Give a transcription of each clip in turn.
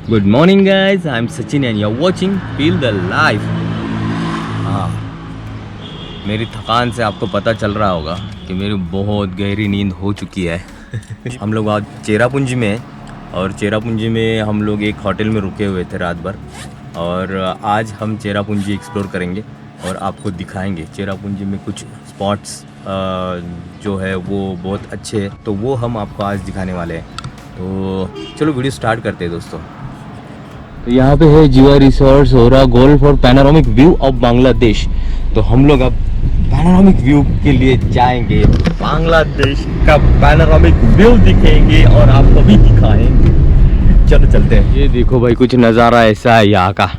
Good morning guys, I am Sachin and you are watching feel the life. हाँ, मेरी थकान से आपको पता चल रहा होगा कि मेरी बहुत गहरी नींद हो चुकी है। हम लोग आज चेरापूंजी में हैं और चेरापूंजी में हम लोग एक होटल में रुके हुए थे रात भर, और आज हम चेरापूंजी एक्सप्लोर करेंगे और आपको दिखाएंगे। चेरापूंजी में कुछ स्पॉट्स जो है वो बहुत अच्छे हैं, तो वो हम आपको आज दिखाने वाले हैं। तो चलो वीडियो स्टार्ट करते हैं दोस्तों। तो यहाँ पे है जीवा रिसोर्ट्स हो रहा goal for panoramic view of Bangladesh. तो हम लोग अब पैनोरामिक व्यू के लिए जाएंगे, बांग्लादेश का पैनोरामिक व्यू दिखेंगे और आपको भी दिखाएंगे। चलो चलते हैं। ये देखो भाई, कुछ नज़ारा ऐसा है यहाँ का।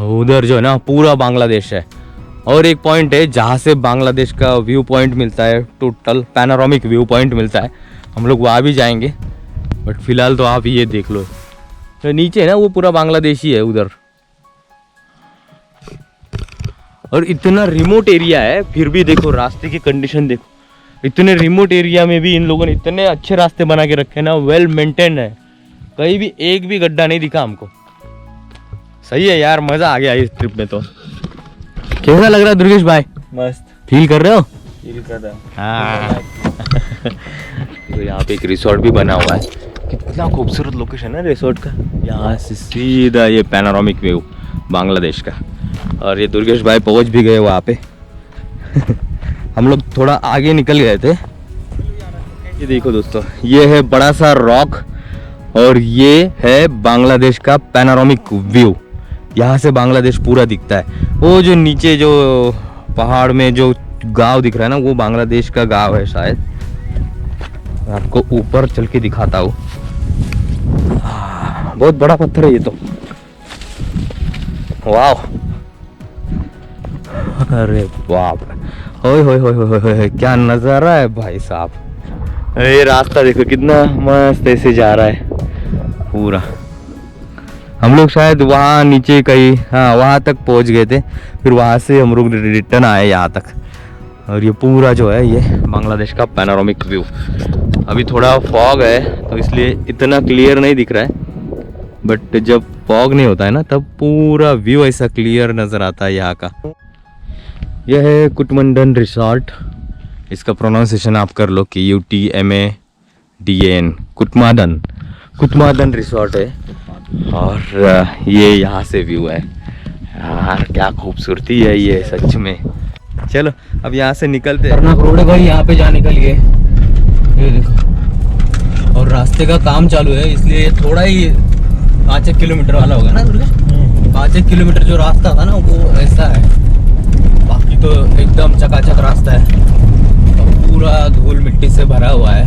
उधर जो है ना पूरा बांग्लादेश है, और एक पॉइंट है जहाँ से बांग्लादेश का व्यू पॉइंट मिलता है, टोटल पैनोरामिक व्यू पॉइंट मिलता है। हम लोग वहाँ भी जाएंगे, बट फिलहाल तो आप ये देख लो। तो नीचे है ना वो पूरा बांग्लादेश ही है उधर, और इतना रिमोट एरिया है, फिर भी देखो रास्ते की कंडीशन देखो। इतने रिमोट एरिया में भी इन लोगों ने इतने अच्छे रास्ते बना के रखे ना, वेल मेंटेन है। कहीं भी एक भी गड्ढा नहीं दिखा हमको। सही है यार, मजा आ गया इस ट्रिप में। तो कैसा लग रहा है दुर्गेश भाई? मस्त फील कर रहे हो? फील कर रहा है। हाँ। तो यहाँ पे एक रिसोर्ट भी बना हुआ है। कितना खूबसूरत लोकेशन है रिसोर्ट का। यहाँ से सीधा ये पैनोरामिक व्यू बांग्लादेश का। और ये दुर्गेश भाई पहुँच भी गए वहाँ पे। हम लोग थोड़ा आगे निकल गए थे। ये देखो दोस्तों, ये है बड़ा सा रॉक, और ये है बांग्लादेश का पैनोरामिक व्यू। यहाँ से बांग्लादेश पूरा दिखता है। वो जो नीचे जो पहाड़ में जो गांव दिख रहा है ना, वो बांग्लादेश का गांव है शायद। आपको ऊपर चल के दिखाता हूँ। बहुत बड़ा पत्थर है ये तो। वाह, अरे बाप, होय होय होय होय होय, क्या नज़ारा है भाई साहब। ये रास्ता देखो कितना मस्त ऐसे जा रहा है पूरा। हम लोग शायद वहाँ नीचे कहीं, हाँ वहाँ तक पहुँच गए थे, फिर वहाँ से हम लोग रिटर्न आए यहाँ तक। और ये पूरा जो है ये बांग्लादेश का पैनोरामिक व्यू। अभी थोड़ा फॉग है तो इसलिए इतना क्लियर नहीं दिख रहा है, बट जब फॉग नहीं होता है ना तब पूरा व्यू ऐसा क्लियर नज़र आता है यहाँ का। यह है कुटमंडन रिसोर्ट। इसका प्रोनाउंसिएशन आप कर लो कि UTMADAN, कुटमादन। कुटमादन रिसोर्ट है, और ये यहाँ से व्यू है। यार क्या खूबसूरती है ये सच में। चलो अब यहाँ से निकलते हैं। कर्नाक रोड है भाई यहाँ पे जाने के लिए। ये देखो, और रास्ते का काम चालू है, इसलिए थोड़ा ही 5-1 किलोमीटर वाला होगा ना दुर्गा। 5-1 किलोमीटर जो रास्ता था ना वो ऐसा है, बाकी तो एकदम चकाचक रास्ता है, और पूरा धूल मिट्टी से भरा हुआ है।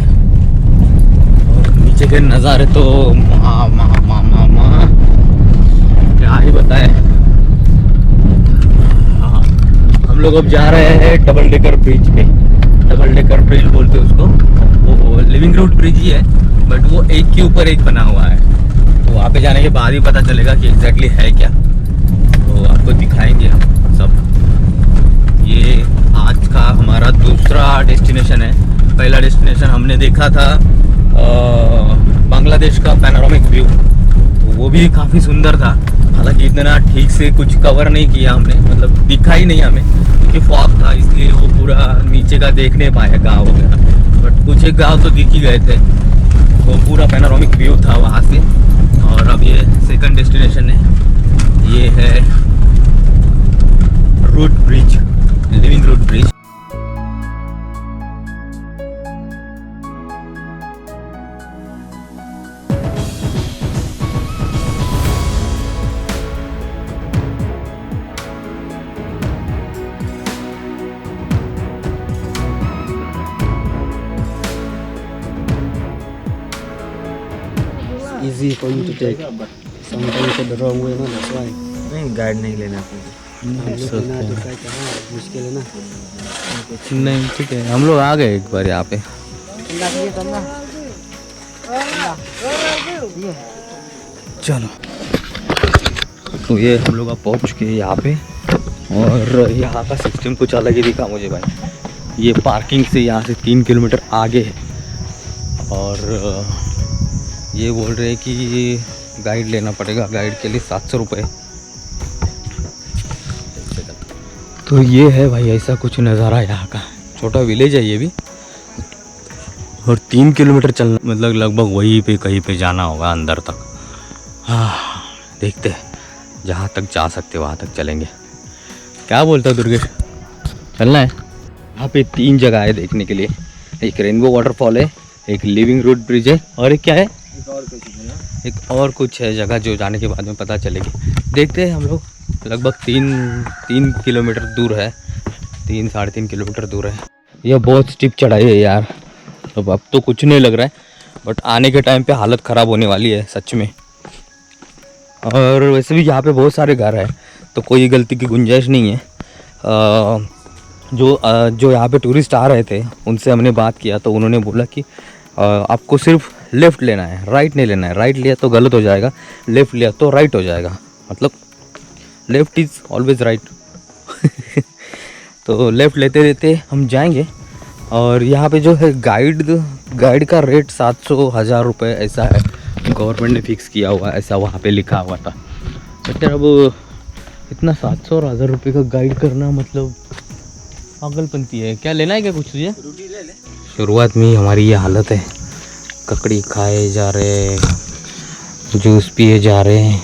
और नीचे के नज़ारे तो मा मा मा मा मा क्या ही बताए। हाँ, हम लोग अब जा रहे हैं डबल डेकर ब्रिज पे। डबल डेकर ब्रिज बोलते हैं उसको। वो लिविंग रूट ब्रिज ही है, बट वो एक के ऊपर एक बना हुआ है। तो वहाँ पे जाने के बाद ही पता चलेगा कि एग्जैक्टली है क्या, तो आपको दिखाएंगे हम सब। ये आज का हमारा दूसरा डेस्टिनेशन है। पहला डेस्टिनेशन हमने देखा था बांग्लादेश का पैनोरामिक व्यू, तो वो भी काफ़ी सुंदर था। हालांकि इतना ठीक से कुछ कवर नहीं किया हमने, मतलब दिखा ही नहीं हमें क्योंकि फॉग था, इसलिए वो पूरा नीचे का देख नहीं पाया गाँव वगैरह। बट कुछ एक गाँव तो दिख ही गए थे, वो पूरा पैनोरामिक व्यू था वहाँ से। और अब ये सेकंड डेस्टिनेशन है, ये है root bridge, living root bridge. Easy for you to take. Sometimes the wrong way, ना that's why. नहीं, गाइड नहीं लेना हम लोग बिना दिखाए कहाँ मुश्किल है ना। नहीं ठीक है, हम लोग आ गए एक बार यहाँ पे। चलो, तो ये हम लोग अब पहुँच चुके हैं यहाँ पे, और यहाँ का सिस्टम कुछ अलग ही दिखा मुझे भाई। ये पार्किंग से यहाँ से 3 किलोमीटर आगे है, और ये बोल रहे हैं कि गाइड लेना पड़ेगा, गाइड के लिए 700 रुपये। तो ये है भाई ऐसा कुछ नज़ारा यहाँ का। छोटा विलेज है ये भी, और 3 किलोमीटर चलना, मतलब लगभग वहीं पे कहीं पे जाना होगा अंदर तक। हाँ देखते हैं, जहाँ तक जा सकते वहाँ तक चलेंगे। क्या बोलता है दुर्गेश, चलना है? यहाँ पे 3 जगह है देखने के लिए। एक रेनबो वाटरफॉल है, एक लिविंग रूट ब्रिज है, और एक क्या है, एक और कुछ है जगह जो जाने के बाद में पता चलेगी। देखते हैं हम लोग। लगभग 3 किलोमीटर दूर है, 3 साढ़े 3 किलोमीटर दूर है। यह बहुत स्टीप चढ़ाई है यार। अब तो कुछ नहीं लग रहा है, बट आने के टाइम पे हालत ख़राब होने वाली है सच में। और वैसे भी यहाँ पे बहुत सारे घर हैं, तो कोई गलती की गुंजाइश नहीं है। जो यहाँ पे टूरिस्ट आ रहे थे उनसे हमने बात किया, तो उन्होंने बोला कि आपको सिर्फ लेफ़्ट लेना है, राइट नहीं लेना है। राइट लिया तो गलत हो जाएगा, लेफ़्ट लिया तो राइट हो जाएगा, मतलब लेफ़्ट इज़ ऑलवेज राइट। तो लेफ़्ट लेते लेते हम जाएंगे। और यहाँ पे जो है गाइड का रेट 700-1000 रुपये ऐसा है, गवर्नमेंट ने फिक्स किया हुआ, ऐसा वहाँ पे लिखा हुआ था। बट अब इतना 700 और 1000 रुपये का गाइड करना मतलब पागलपंती है। क्या लेना है क्या कुछ तुझे? रोटी ले ले। शुरुआत में ही हमारी ये हालत है, ककड़ी खाए जा रहे हैं, जूस पिए जा रहे हैं।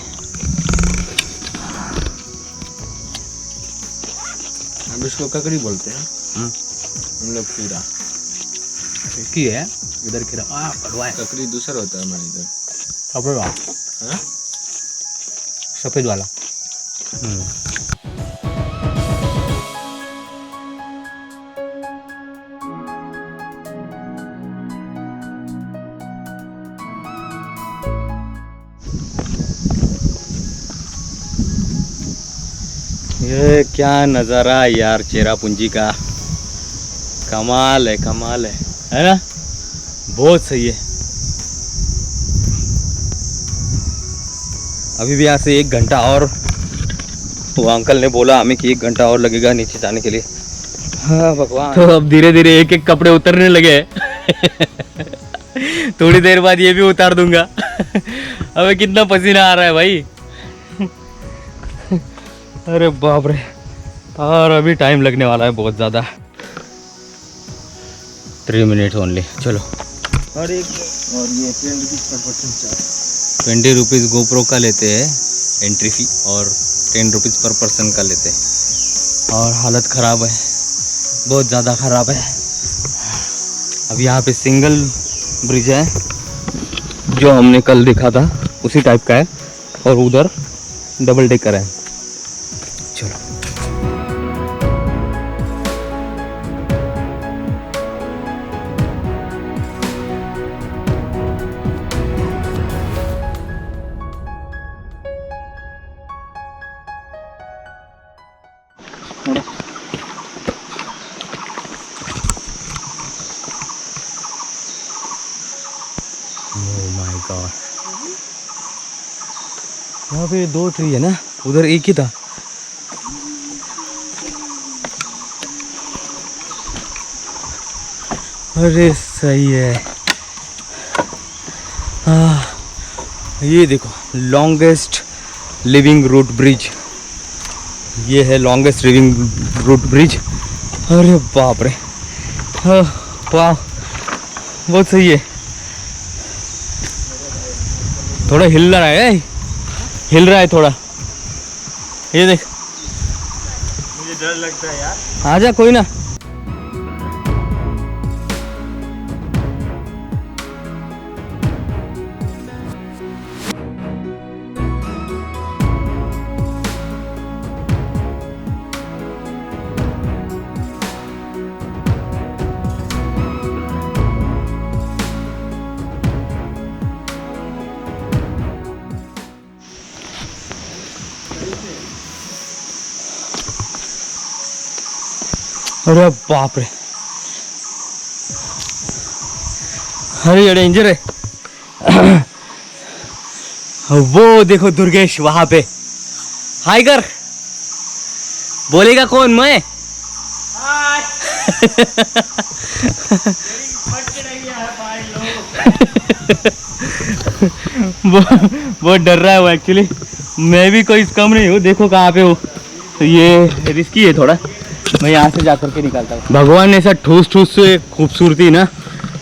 हम इसको ककड़ी बोलते हैं, हम लोग खीरा की है इधर खीरा कड़वा है। ककड़ी दूसरा होता है हमारे इधर, सफेद वाला, हाँ? सफेद वाला। ये क्या नज़ारा है यार चेरापूंजी का, कमाल है ना? बहुत सही है। अभी भी यहाँ से 1 घंटा और, वो अंकल ने बोला हमें कि 1 घंटा और लगेगा नीचे जाने के लिए। हाँ भगवान। तो अब धीरे धीरे एक कपड़े उतरने लगे हैं। थोड़ी देर बाद ये भी उतार दूंगा। अबे कितना पसीना आ रहा है भाई। अरे बाप रे। और अभी टाइम लगने वाला है बहुत ज़्यादा, 3 मिनट्स ओनली। चलो। और ये 10 रुपीज़ पर पर्सन चार्ज। 20 रुपीज़ गोप्रो का लेते हैं एंट्री फी, और 10 रुपीज़ पर पर्सन का लेते हैं। और हालत ख़राब है, बहुत ज़्यादा ख़राब है। अब यहाँ पे सिंगल ब्रिज है जो हमने कल देखा था, उसी टाइप का है, और उधर डबल डेकर है। चलो। यहाँ पे 2 ट्री है ना, उधर एक ही था। अरे सही है। ये देखो लॉन्गेस्ट लिविंग रूट ब्रिज, ये है लॉन्गेस्ट लिविंग रूट ब्रिज। अरे बाप रे, वाह बहुत सही है। थोड़ा हिल रहा है, हिल रहा है थोड़ा, ये देख। मुझे डर लगता है यार। आजा कोई ना। अरे बाप रे, अरे ये डेंजर है। वो देखो दुर्गेश वहां पे, हाय कर, बोलेगा कौन? मैं। बहुत डर रहा है वो एक्चुअली। मैं भी कोई कम नहीं हूँ, देखो कहाँ पे हो। तो ये रिस्की है थोड़ा, मैं यहाँ से जा कर के निकालता हूँ। भगवान ने ऐसा ठूस ठूस से खूबसूरती ना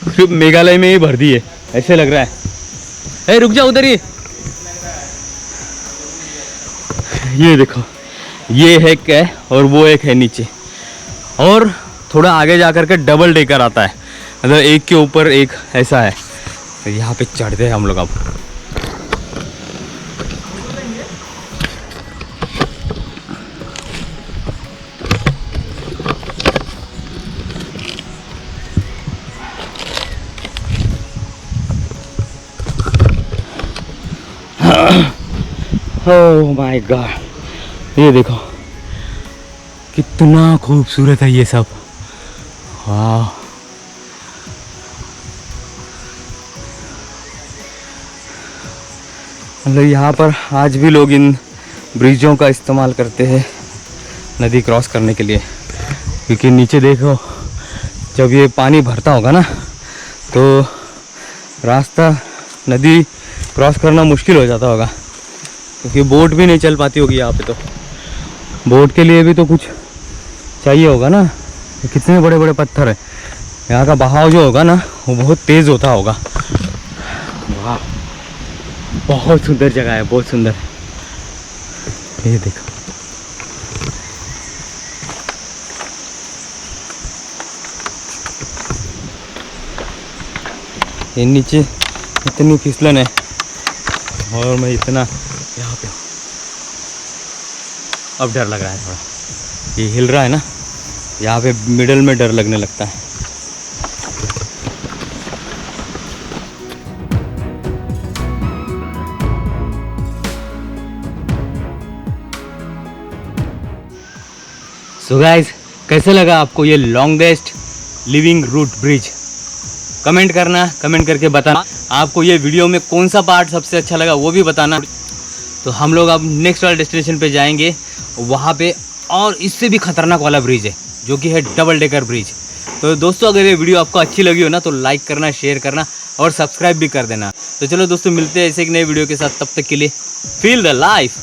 सिर्फ मेघालय में ही भर दी है, ऐसे लग रहा है। रुक जाओ उधर, ये देखो, ये है क्या और वो एक है नीचे, और थोड़ा आगे जा कर के डबल डेकर आता है, मतलब एक के ऊपर एक ऐसा है। तो यहाँ पे चढ़ते हैं हम लोग अब। ओह माय गॉड, ये देखो कितना खूबसूरत है ये सब। वाह, मतलब यहाँ पर आज भी लोग इन ब्रिजों का इस्तेमाल करते हैं नदी क्रॉस करने के लिए, क्योंकि नीचे देखो जब ये पानी भरता होगा ना तो रास्ता नदी क्रॉस करना मुश्किल हो जाता होगा, क्योंकि बोट भी नहीं चल पाती होगी यहाँ पे। तो बोट के लिए भी तो कुछ चाहिए होगा ना। कितने बड़े बड़े पत्थर है, यहाँ का बहाव जो होगा ना वो बहुत तेज़ होता होगा। वाह, बहुत सुंदर जगह है, बहुत सुंदर। ये देखो, ये नीचे इतनी फिसलन है और मैं इतना यहाँ पे, अब डर लग रहा है थोड़ा, ये हिल रहा है ना, यहाँ पे मिडल में डर लगने लगता है। सो गाइस, कैसे लगा आपको ये longest living root bridge? Comment करना, कमेंट करके बताना आपको ये वीडियो में कौन सा पार्ट सबसे अच्छा लगा, वो भी बताना। तो हम लोग अब नेक्स्ट वाले डेस्टिनेशन पे जाएंगे, वहाँ पे और इससे भी खतरनाक वाला ब्रिज है जो कि है डबल डेकर ब्रिज। तो दोस्तों, अगर ये वीडियो आपको अच्छी लगी हो ना तो लाइक करना, शेयर करना और सब्सक्राइब भी कर देना। तो चलो दोस्तों, मिलते हैं ऐसे एक नए वीडियो के साथ, तब तक के लिए फील द लाइफ।